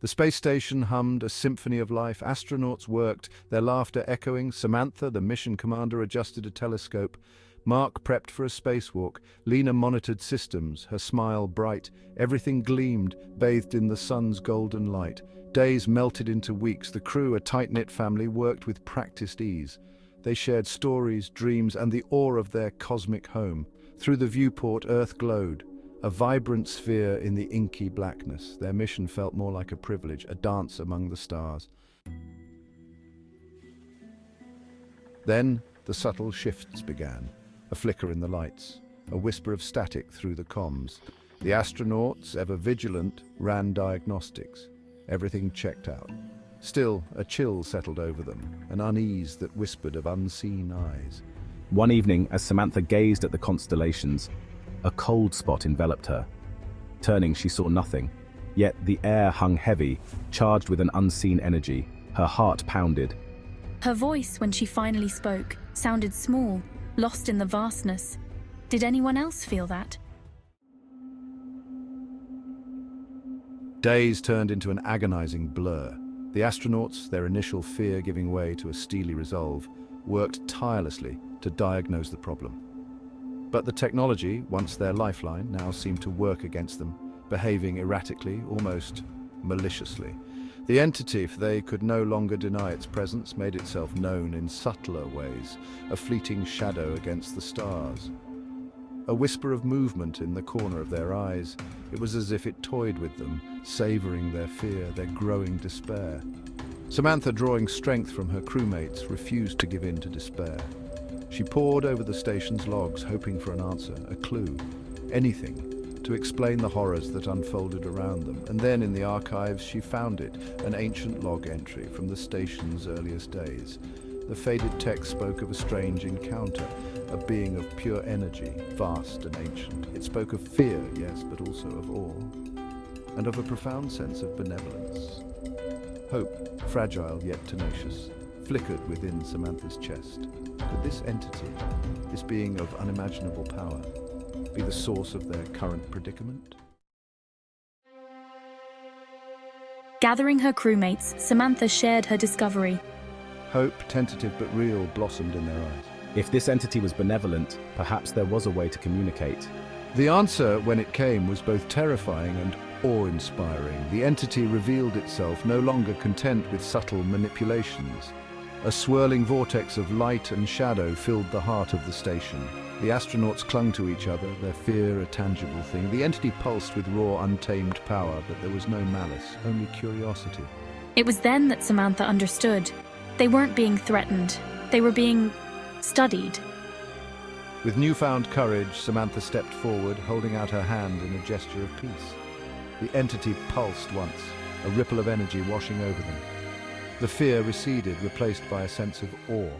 The space station hummed a symphony of life. Astronauts worked, their laughter echoing. Samantha, the mission commander, adjusted a telescope. Mark prepped for a spacewalk. Lena monitored systems, her smile bright. Everything gleamed, bathed in the sun's golden light. Days melted into weeks. The crew, a tight-knit family, worked with practiced ease. They shared stories, dreams, and the awe of their cosmic home. Through the viewport, Earth glowed, a vibrant sphere in the inky blackness. Their mission felt more like a privilege, a dance among the stars. Then, the subtle shifts began. A flicker in the lights, a whisper of static through the comms. The astronauts, ever vigilant, ran diagnostics. Everything checked out. Still, a chill settled over them, an unease that whispered of unseen eyes. One evening, as Samantha gazed at the constellations, a cold spot enveloped her. Turning, she saw nothing. Yet the air hung heavy, charged with an unseen energy. Her heart pounded. Her voice, when she finally spoke, sounded small, lost in the vastness. Did anyone else feel that? Days turned into an agonizing blur. The astronauts, their initial fear giving way to a steely resolve, worked tirelessly to diagnose the problem. But the technology, once their lifeline, now seemed to work against them, behaving erratically, almost maliciously. The entity, if they could no longer deny its presence, made itself known in subtler ways, a fleeting shadow against the stars. A whisper of movement in the corner of their eyes. It was as if it toyed with them, savoring their fear, their growing despair. Samantha, drawing strength from her crewmates, refused to give in to despair. She pored over the station's logs, hoping for an answer, a clue, anything, to explain the horrors that unfolded around them. And then in the archives she found it, an ancient log entry from the station's earliest days. The faded text spoke of a strange encounter, a being of pure energy, vast and ancient. It spoke of fear, yes, but also of awe, and of a profound sense of benevolence. Hope, fragile yet tenacious, flickered within Samantha's chest. Could this entity, this being of unimaginable power, be the source of their current predicament? Gathering her crewmates, Samantha shared her discovery. Hope, tentative but real, blossomed in their eyes. If this entity was benevolent, perhaps there was a way to communicate. The answer, when it came, was both terrifying and awe-inspiring. The entity revealed itself, no longer content with subtle manipulations. A swirling vortex of light and shadow filled the heart of the station. The astronauts clung to each other, their fear a tangible thing. The entity pulsed with raw, untamed power, but there was no malice, only curiosity. It was then that Samantha understood. They weren't being threatened. They were being studied. With newfound courage, Samantha stepped forward, holding out her hand in a gesture of peace. The entity pulsed once, a ripple of energy washing over them. The fear receded, replaced by a sense of awe.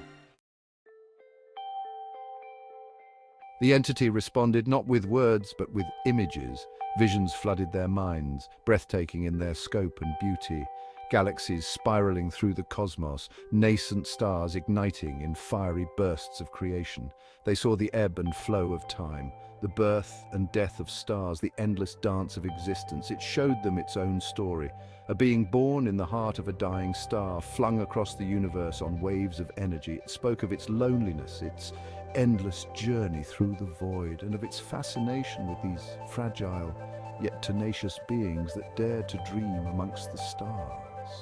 The entity responded not with words, but with images. Visions flooded their minds, breathtaking in their scope and beauty. Galaxies spiraling through the cosmos, nascent stars igniting in fiery bursts of creation. They saw the ebb and flow of time, the birth and death of stars, the endless dance of existence. It showed them its own story, a being born in the heart of a dying star, flung across the universe on waves of energy. It spoke of its loneliness, its endless journey through the void, and of its fascination with these fragile yet tenacious beings that dared to dream amongst the stars.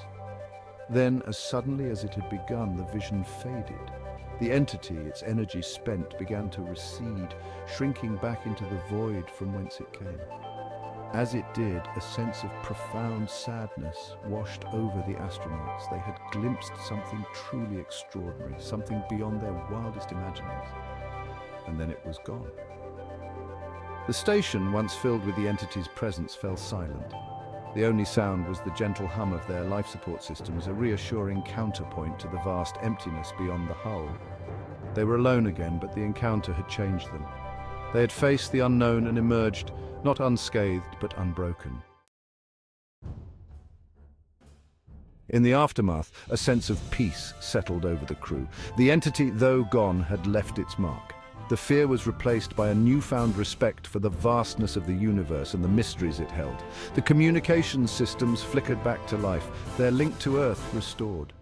Then, as suddenly as it had begun, the vision faded. The entity, its energy spent, began to recede, shrinking back into the void from whence it came. As it did, a sense of profound sadness washed over the astronauts. They had glimpsed something truly extraordinary, something beyond their wildest imaginings. And then it was gone. The station, once filled with the entity's presence, fell silent. The only sound was the gentle hum of their life support systems, a reassuring counterpoint to the vast emptiness beyond the hull. They were alone again, but the encounter had changed them. They had faced the unknown and emerged, not unscathed, but unbroken. In the aftermath, a sense of peace settled over the crew. The entity, though gone, had left its mark. The fear was replaced by a newfound respect for the vastness of the universe and the mysteries it held. The communications systems flickered back to life, their link to Earth restored.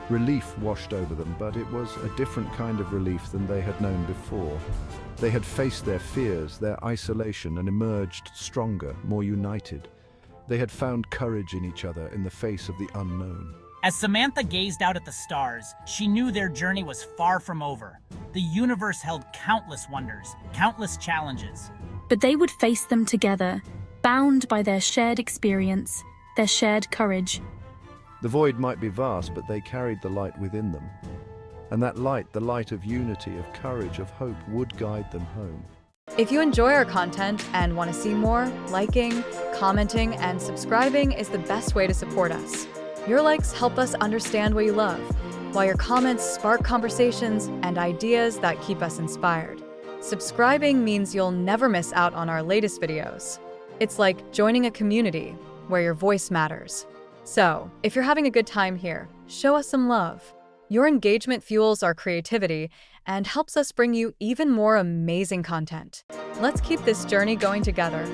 Relief washed over them, but it was a different kind of relief than they had known before. They had faced their fears, their isolation, and emerged stronger, more united. They had found courage in each other in the face of the unknown. As Samantha gazed out at the stars, she knew their journey was far from over. The universe held countless wonders, countless challenges. But they would face them together, bound by their shared experience, their shared courage. The void might be vast, but they carried the light within them. And that light, the light of unity, of courage, of hope, would guide them home. If you enjoy our content and want to see more, liking, commenting, and subscribing is the best way to support us. Your likes help us understand what you love, while your comments spark conversations and ideas that keep us inspired. Subscribing means you'll never miss out on our latest videos. It's like joining a community where your voice matters. So, if you're having a good time here, show us some love. Your engagement fuels our creativity and helps us bring you even more amazing content. Let's keep this journey going together.